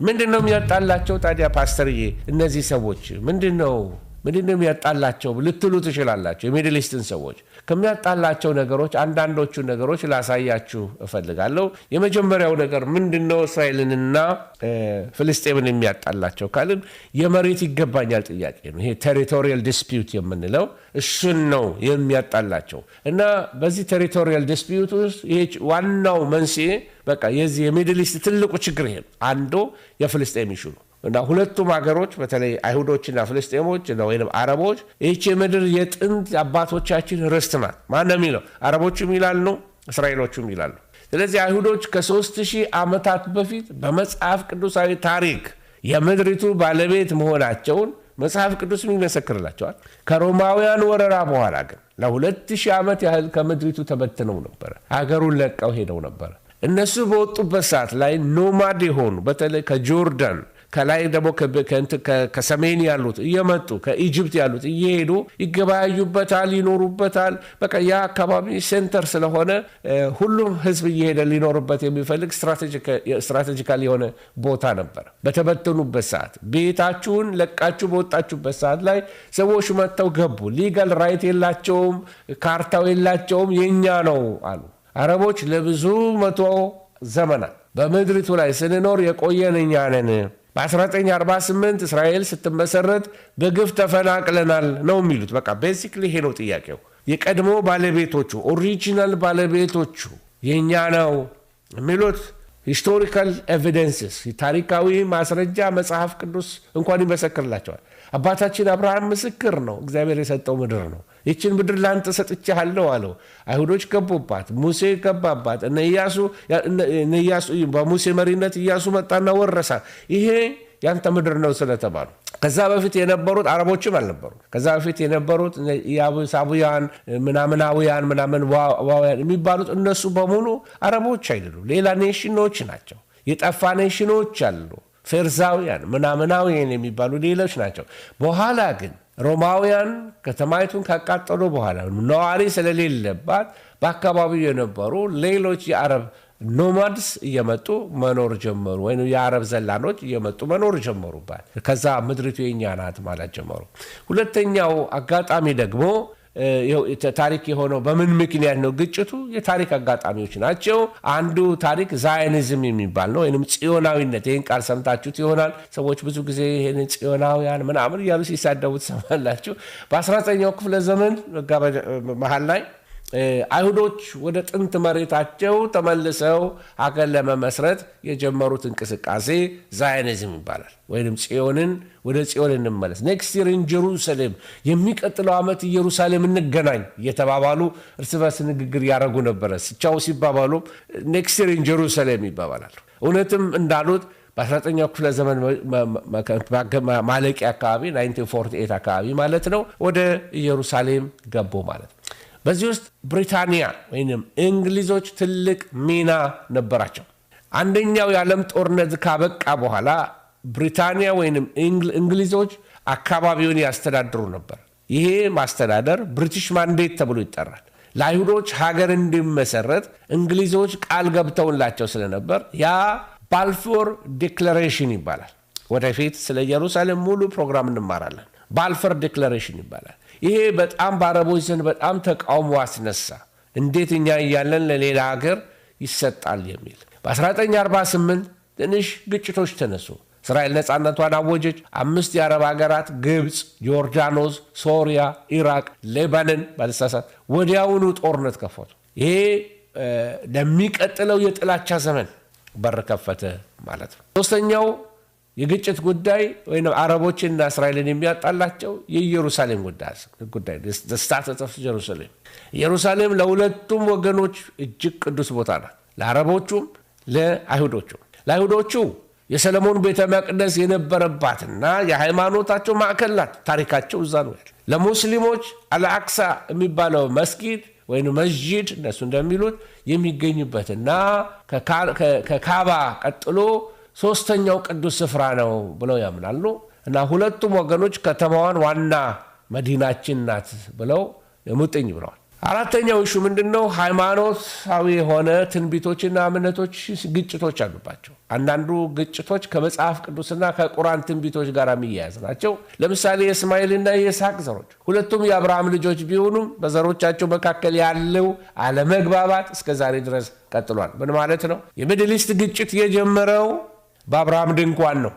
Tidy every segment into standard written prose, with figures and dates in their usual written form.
ምንድነው የሚያጣላቸው ታዲያ ፓስተርዬ? እነዚህ ሰዎች ምንድነው የሚያጣላቸው ልትሉ ትችላላችሁ። የሚድል ኢስትን ሰዎች ከሚያጣላቸው ነገሮች አንዳንዶቹ ነገሮች ላሳያችሁ እፈልጋለሁ። የመጀመሪያው ነገር ምንድነው እስራኤልንና ፍልስጤምን የሚያጣላቸው ካልን የመሬት ይገባኛል ጥያቄ ነው። ይሄ ቴሪቶሪያል ዲስፒዩት የምንለው እሱን ነው የሚያጣላቸው እና በዚህ ቴሪቶሪያል ዲስፒዩት ውስጥ ይሄ ዋናው መንስኤ በቃ የዚህ የሚድል ኢስት ትልቁ ችግር ይሄ አንዱ የፍልስጤም ኢሹ ነው። እና ሁለቱም ሀገሮች በተለይ አይሁዶችና ፍልስጤሞች ወይም አረቦች ይህች ምድር የጥንት አባቶቻችን ርስት ናት። ማንም ይለው አረቦቹም ይላሉ፣ እስራኤሎቹም ይላሉ። ስለዚህ አይሁዶች ከ3000 ዓመታት በፊት በመጽሐፍ ቅዱሳዊ ታሪክ የምድሪቱ ባለቤት መሆናቸውን መጽሐፍ ቅዱስ ይመሰክርላቸዋል። ከሮማውያን ወረራ በኋላ ግን ለ2000 ዓመት ያህል ከምድሪቱ ተበትነው ነበር። ሀገሩን ለቀው ሄደው ነበር። እነሱ በወጡበት ሰዓት ላይ ኖማድ የሆኑ በተለይ ከጆርዳን ከላይ ደግሞ ከሰሜን ያሉት እየመጡ ከኢጅፕት ያሉት እየሄዱ ይገበያዩበታል፣ ይኖሩበታል። በቃ ያ አካባቢ ሴንተር ስለሆነ ሁሉም ህዝብ እየሄደ ሊኖርበት የሚፈልግ ስትራቴጂካል የሆነ ቦታ ነበር። በተበተኑበት ሰዓት ቤታችሁን ለቃችሁ በወጣችሁበት ሰዓት ላይ ሰዎች መጥተው ገቡ። ሊጋል ራይት የላቸውም፣ ካርታው የላቸውም፣ የኛ ነው አሉ። አረቦች ለብዙ መቶ ዘመናት በምድሪቱ ላይ ስንኖር የቆየን እኛ ነን። በ1948 እስራኤል ስትመሰረት በግፍ ተፈናቅለናል ነው የሚሉት። በቃ ቤሲክሊ ይሄ ነው ጥያቄው። የቀድሞ ባለቤቶቹ ኦሪጂናል ባለቤቶቹ የኛ ነው የሚሉት ሂስቶሪካል ኤቪደንስስ ታሪካዊ ማስረጃ መጽሐፍ ቅዱስ እንኳን ይመሰክርላቸዋል። አባታችን አብርሃም ምስክር ነው። እግዚአብሔር የሰጠው ምድር ነው። ይችን ምድር ላንተ ሰጥቻለሁ አለው። አይሁዶች ገቡባት፣ ሙሴ ገባባት። እነ ኢያሱ በሙሴ መሪነት ኢያሱ መጣና ወረሳት። ይሄ ያንተ ምድር ነው ስለተባሉ ከዛ በፊት የነበሩት አረቦችም አልነበሩ። ከዛ በፊት የነበሩት ያቡሳቡያን ምናምናውያን ዋውያን የሚባሉት እነሱ በሙሉ አረቦች አይደሉም፣ ሌላ ኔሽኖች ናቸው። የጠፋ ኔሽኖች አሉ፣ ፌርዛውያን ምናምናውያን የሚባሉ ሌሎች ናቸው። በኋላ ግን ሮማውያን ከተማይቱን ካቃጠሉ በኋላ ነዋሪ ስለሌለባት በአካባቢው የነበሩ ሌሎች የአረብ ኖማድስ እየመጡ መኖር ጀመሩ፣ ወይም የአረብ ዘላኖች እየመጡ መኖር ጀመሩባት። ከዛ ምድሪቱ የኛ ናት ማለት ጀመሩ። ሁለተኛው አጋጣሚ ደግሞ ታሪክ የሆነው በምን ምክንያት ነው? ግጭቱ የታሪክ አጋጣሚዎች ናቸው። አንዱ ታሪክ ዛይኒዝም የሚባል ነው፣ ወይም ጽዮናዊነት። ይህን ቃል ሰምታችሁት ይሆናል። ሰዎች ብዙ ጊዜ ይህን ጽዮናውያን ምናምን እያሉ ሲሳደቡት ሰማላችሁ። በ19ኛው ክፍለ ዘመን መሀል ላይ አይሁዶች ወደ ጥንት መሬታቸው ተመልሰው ሀገር ለመመስረት የጀመሩት እንቅስቃሴ ዛይኒዝም ይባላል። ወይም ወደ ጽዮን እንመለስ፣ ኔክስት ይር ኢን ጀሩሳሌም፣ የሚቀጥለው ዓመት ኢየሩሳሌም እንገናኝ እየተባባሉ እርስ በርስ ንግግር ያደረጉ ነበረ። ቻው ሲባባሉ ኔክስት ይር ኢን ጀሩሳሌም ይባባላሉ። እውነትም እንዳሉት በ19ኛው ክፍለ ዘመን ማለቂያ አካባቢ 1948 አካባቢ ማለት ነው ወደ ኢየሩሳሌም ገቡ ማለት ነው። በዚህ ውስጥ ብሪታንያ ወይም እንግሊዞች ትልቅ ሚና ነበራቸው። አንደኛው የዓለም ጦርነት ካበቃ በኋላ ብሪታንያ ወይም እንግሊዞች አካባቢውን ያስተዳድሩ ነበር። ይሄ ማስተዳደር ብሪቲሽ ማንዴት ተብሎ ይጠራል። ለአይሁዶች ሀገር እንዲመሰረት እንግሊዞች ቃል ገብተውላቸው ስለነበር ያ ባልፎር ዲክላሬሽን ይባላል። ወደፊት ስለ ኢየሩሳሌም ሙሉ ፕሮግራም እንማራለን። ባልፎር ዲክላሬሽን ይባላል። ይሄ በጣም በአረቦች ዘንድ በጣም ተቃውሞ አስነሳ። እንዴት እኛ እያለን ለሌላ ሀገር ይሰጣል የሚል። በ1948 ትንሽ ግጭቶች ተነሱ። እስራኤል ነፃነቷን አወጀች። 5 የአረብ ሀገራት ግብፅ፣ ዮርዳኖስ፣ ሶሪያ፣ ኢራቅ፣ ሌባኖን ባልሳሳት ወዲያውኑ ጦርነት ከፈቱ። ይሄ ለሚቀጥለው የጥላቻ ዘመን በር ከፈተ ማለት ነው። ሶስተኛው የግጭት ጉዳይ ወይም አረቦችና እስራኤልን የሚያጣላቸው የኢየሩሳሌም ጉዳይ ስታተስ ኦፍ ጀሩሳሌም። ኢየሩሳሌም ለሁለቱም ወገኖች እጅግ ቅዱስ ቦታ ናት፣ ለአረቦቹም ለአይሁዶቹም። ለአይሁዶቹ የሰለሞን ቤተ መቅደስ የነበረባትና የሃይማኖታቸው ማዕከል ናት። ታሪካቸው እዛ ነው ያለ። ለሙስሊሞች አልአክሳ የሚባለው መስጊድ ወይም መስጂድ እነሱ እንደሚሉት የሚገኝበትና ከካባ ቀጥሎ ሶስተኛው ቅዱስ ስፍራ ነው ብለው ያምናሉ። እና ሁለቱም ወገኖች ከተማዋን ዋና መዲናችን ናት ብለው ሙጥኝ ብለዋል። አራተኛው ኢሹ ምንድነው? ሃይማኖታዊ የሆነ ትንቢቶችና እምነቶች ግጭቶች አሉባቸው። አንዳንዱ ግጭቶች ከመጽሐፍ ቅዱስና ከቁርአን ትንቢቶች ጋር የሚያያዝ ናቸው። ለምሳሌ የእስማኤልና የይስሐቅ ዘሮች ሁለቱም የአብርሃም ልጆች ቢሆኑም በዘሮቻቸው መካከል ያለው አለመግባባት እስከዛሬ ድረስ ቀጥሏል። ምን ማለት ነው? የሚድል ኢስት ግጭት የጀመረው በአብርሃም ድንኳን ነው።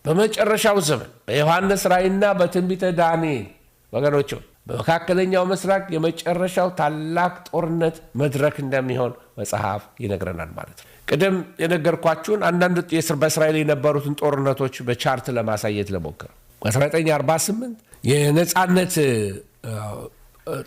በመጨረሻው ዘመን በዮሐንስ ራእይና በትንቢተ ዳንኤል ወገኖች በመካከለኛው ምስራቅ የመጨረሻው ታላቅ ጦርነት መድረክ እንደሚሆን መጽሐፍ ይነግረናል ማለት ነው። ቅድም የነገርኳችሁን አንዳንድ በእስራኤል የነበሩትን ጦርነቶች በቻርት ለማሳየት ለሞክር። በ1948 የነፃነት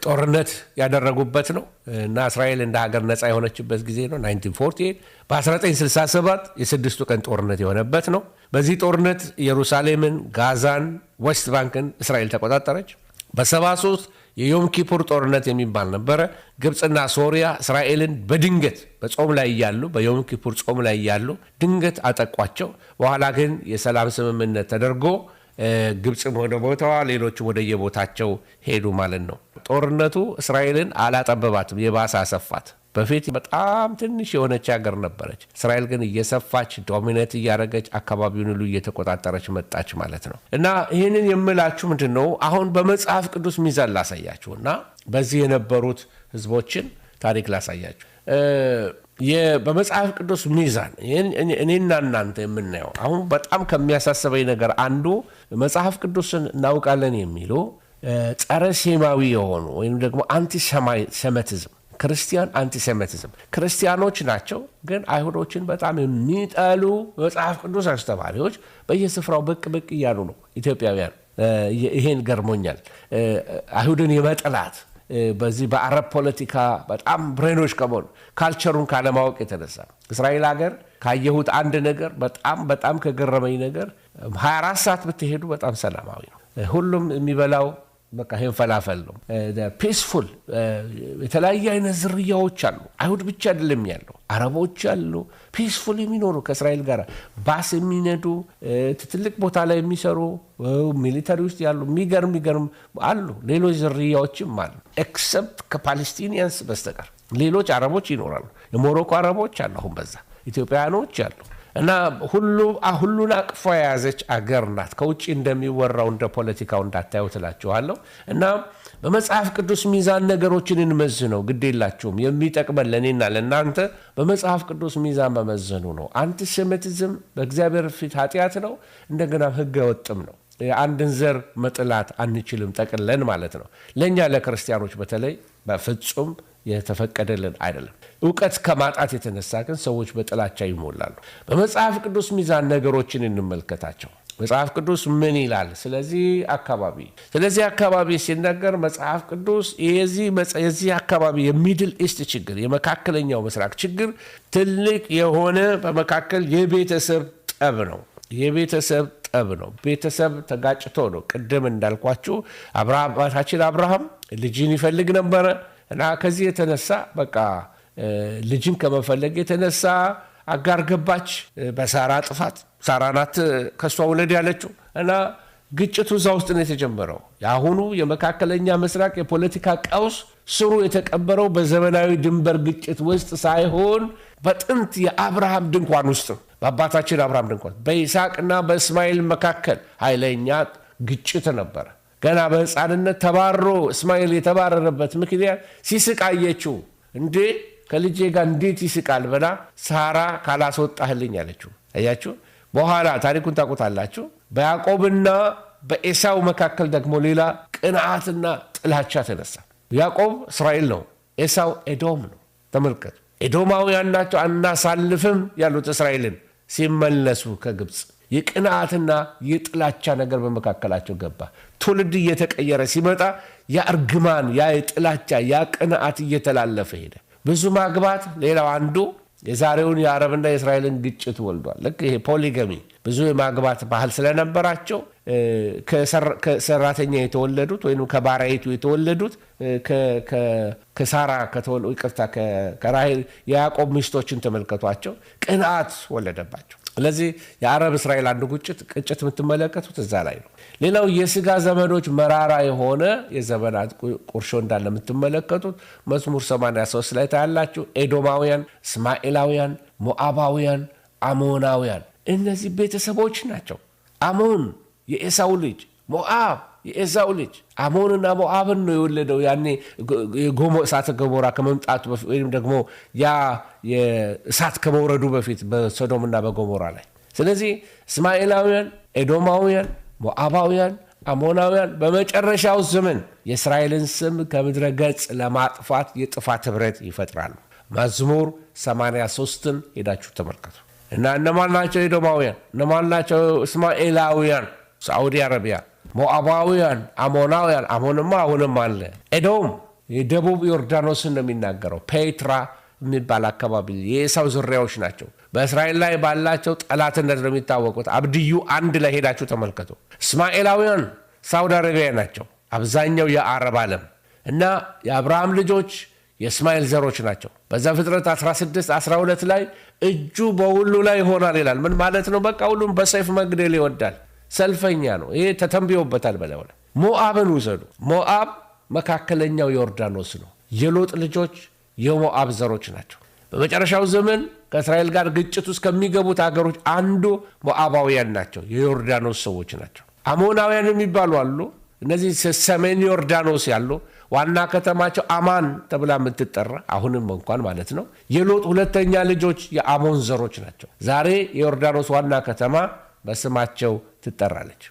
ጦርነት ያደረጉበት ነው እና እስራኤል እንደ ሀገር ነፃ የሆነችበት ጊዜ ነው 1948። በ1967 የስድስቱ ቀን ጦርነት የሆነበት ነው። በዚህ ጦርነት ኢየሩሳሌምን፣ ጋዛን፣ ዌስት ባንክን እስራኤል ተቆጣጠረች። በ73 የዮም ኪፑር ጦርነት የሚባል ነበረ። ግብፅና ሶሪያ እስራኤልን በድንገት በጾም ላይ እያሉ በዮም ኪፑር ጾም ላይ እያሉ ድንገት አጠቋቸው። በኋላ ግን የሰላም ስምምነት ተደርጎ ግብፅም ወደ ቦታዋ ሌሎችም ወደ የቦታቸው ሄዱ ማለት ነው። ጦርነቱ እስራኤልን አላጠበባትም፣ የባሰ አሰፋት። በፊት በጣም ትንሽ የሆነች ሀገር ነበረች። እስራኤል ግን እየሰፋች ዶሚኔት እያደረገች አካባቢውን ሁሉ እየተቆጣጠረች መጣች ማለት ነው። እና ይህንን የምላችሁ ምንድን ነው? አሁን በመጽሐፍ ቅዱስ ሚዛን ላሳያችሁ እና በዚህ የነበሩት ህዝቦችን ታሪክ ላሳያችሁ። በመጽሐፍ ቅዱስ ሚዛን እኔና እናንተ የምናየው አሁን በጣም ከሚያሳስበኝ ነገር አንዱ መጽሐፍ ቅዱስን እናውቃለን የሚሉ ጸረ ሴማዊ የሆኑ ወይም ደግሞ አንቲሴሚቲዝም ክርስቲያን አንቲሴሚቲዝም ክርስቲያኖች ናቸው፣ ግን አይሁዶችን በጣም የሚጠሉ መጽሐፍ ቅዱስ አስተማሪዎች በየስፍራው ብቅ እያሉ ነው። ኢትዮጵያውያን ይሄን ገርሞኛል። አይሁድን የመጥላት በዚህ በአረብ ፖለቲካ በጣም ብሬኖች ከመሆኑ ካልቸሩን ካለማወቅ የተነሳ እስራኤል ሀገር ካየሁት አንድ ነገር በጣም ከገረመኝ ነገር 24 ሰዓት ብትሄዱ በጣም ሰላማዊ ነው። ሁሉም የሚበላው በቃ ይሄን ፈላፈል ነው። ፒስፉል የተለያየ አይነት ዝርያዎች አሉ። አይሁድ ብቻ አይደለም ያለው፣ አረቦች አሉ። ፒስፉል የሚኖሩ ከእስራኤል ጋር ባስ የሚነዱ ትልቅ ቦታ ላይ የሚሰሩ ሚሊተሪ ውስጥ ያሉ የሚገርም አሉ። ሌሎች ዝርያዎችም አሉ። ኤክሰፕት ከፓለስቲኒያንስ በስተቀር ሌሎች አረቦች ይኖራሉ። የሞሮኮ አረቦች አሉ፣ አሁን በዛ ኢትዮጵያውያኖች አሉ። እና ሁሉን አቅፎ የያዘች አገር ናት። ከውጭ እንደሚወራው እንደ ፖለቲካው እንዳታዩ ትላችኋለሁ። እና በመጽሐፍ ቅዱስ ሚዛን ነገሮችን እንመዝነው። ግዴላችሁም የሚጠቅመን ለእኔና ለእናንተ በመጽሐፍ ቅዱስ ሚዛን መመዘኑ ነው። አንቲሴሚቲዝም በእግዚአብሔር ፊት ኃጢአት ነው፣ እንደገና ሕገ ወጥም ነው። የአንድን ዘር መጥላት አንችልም ጠቅለን ማለት ነው። ለእኛ ለክርስቲያኖች በተለይ በፍጹም የተፈቀደልን አይደለም። እውቀት ከማጣት የተነሳ ግን ሰዎች በጥላቻ ይሞላሉ። በመጽሐፍ ቅዱስ ሚዛን ነገሮችን እንመልከታቸው። መጽሐፍ ቅዱስ ምን ይላል? ስለዚህ አካባቢ ሲነገር መጽሐፍ ቅዱስ የዚህ አካባቢ የሚድል ኢስት ችግር፣ የመካከለኛው ምስራቅ ችግር ትልቅ የሆነ በመካከል የቤተሰብ ጠብ ነው። ቤተሰብ ተጋጭቶ ነው። ቅድም እንዳልኳችሁ አባታችን አብርሃም ልጅን ይፈልግ ነበረ እና ከዚህ የተነሳ በቃ ልጅን ከመፈለግ የተነሳ አጋር ገባች። በሳራ ጥፋት ሳራ ናት ከሷ ውለድ ያለችው እና ግጭቱ እዛ ውስጥ ነው የተጀመረው። የአሁኑ የመካከለኛ ምስራቅ የፖለቲካ ቀውስ ስሩ የተቀበረው በዘመናዊ ድንበር ግጭት ውስጥ ሳይሆን በጥንት የአብርሃም ድንኳን ውስጥ ነው። በአባታችን አብርሃም ድንኳን በይስሐቅና በእስማኤል መካከል ኃይለኛ ግጭት ነበረ። ገና በሕፃንነት ተባሮ እስማኤል የተባረረበት ምክንያት ሲስቃየችው እንዴ ከልጄ ጋር እንዴት ይስቃል ብላ ሳራ ካላስወጣህልኝ አለችው። አያችሁ፣ በኋላ ታሪኩን ታውቁታላችሁ። በያዕቆብና በኤሳው መካከል ደግሞ ሌላ ቅንዓትና ጥላቻ ተነሳ። ያዕቆብ እስራኤል ነው፣ ኤሳው ኤዶም ነው። ተመልከቱ፣ ኤዶማውያን ናቸው። አናሳልፍም ያሉት እስራኤልን ሲመለሱ ከግብፅ የቅንዓትና የጥላቻ ነገር በመካከላቸው ገባ። ትውልድ እየተቀየረ ሲመጣ ያ እርግማን፣ ያ የጥላቻ፣ ያ ቅንዓት እየተላለፈ ሄደ። ብዙ ማግባት ሌላው አንዱ የዛሬውን የአረብና የእስራኤልን ግጭት ወልዷል። ልክ ይሄ ፖሊገሚ ብዙ የማግባት ባህል ስለነበራቸው ከሰራተኛ የተወለዱት ወይም ከባሪያይቱ የተወለዱት ከሳራ ከራሄል የያዕቆብ ሚስቶችን ተመልከቷቸው፣ ቅንዓት ወለደባቸው። ስለዚህ የአረብ እስራኤል አንዱ ቅጭት የምትመለከቱት እዛ ላይ ነው። ሌላው የስጋ ዘመዶች መራራ የሆነ የዘመናት ቁርሾ እንዳለ የምትመለከቱት መዝሙር 83 ላይ ታያላችሁ። ኤዶማውያን፣ እስማኤላውያን፣ ሞዓባውያን፣ አሞናውያን እነዚህ ቤተሰቦች ናቸው። አሞን የኤሳው ልጅ፣ ሞዓብ የኤሳው ልጅ። አሞንና ሞዓብን ነው የወለደው ያኔ እሳተ ገሞራ ከመምጣቱ በፊት ወይም ደግሞ ያ የእሳት ከመውረዱ በፊት በሶዶምና በገሞራ ላይ። ስለዚህ እስማኤላውያን፣ ኤዶማውያን፣ ሞዓባውያን፣ አሞናውያን በመጨረሻው ዘመን የእስራኤልን ስም ከምድረ ገጽ ለማጥፋት የጥፋት ህብረት ይፈጥራሉ። መዝሙር 83ን ሄዳችሁ ተመልከቱ። እና እነማን ናቸው ኤዶማውያን? እነማን ናቸው እስማኤላውያን? ሳዑዲ አረቢያ። ሞዓባውያን፣ አሞናውያን። አሞንማ አሁንም አለ። ኤዶም የደቡብ ዮርዳኖስን ነው የሚናገረው። ፔትራ የሚባል አካባቢ የኤሳው ዝርያዎች ናቸው። በእስራኤል ላይ ባላቸው ጠላትነት ነው የሚታወቁት። አብድዩ 1 ላይ ሄዳችሁ ተመልከቱ። እስማኤላውያን ሳዑዲ አረቢያ ናቸው። አብዛኛው የአረብ ዓለም እና የአብርሃም ልጆች የእስማኤል ዘሮች ናቸው። በዘፍጥረት 16:12 ላይ እጁ በሁሉ ላይ ይሆናል ይላል። ምን ማለት ነው? በቃ ሁሉም በሰይፍ መግደል ይወዳል። ሰልፈኛ ነው። ይሄ ተተንብዮበታል። በለው ሞዓብን ውሰዱ። ሞዓብ መካከለኛው ዮርዳኖስ ነው። የሎጥ ልጆች የሞዓብ ዘሮች ናቸው። በመጨረሻው ዘመን ከእስራኤል ጋር ግጭት ውስጥ ከሚገቡት ሀገሮች አንዱ ሞዓባውያን ናቸው። የዮርዳኖስ ሰዎች ናቸው። አሞናውያን የሚባሉ አሉ። እነዚህ ሰሜን ዮርዳኖስ ያሉ ዋና ከተማቸው አማን ተብላ የምትጠራ አሁንም እንኳን ማለት ነው የሎጥ ሁለተኛ ልጆች የአሞን ዘሮች ናቸው። ዛሬ የዮርዳኖስ ዋና ከተማ በስማቸው ትጠራለች።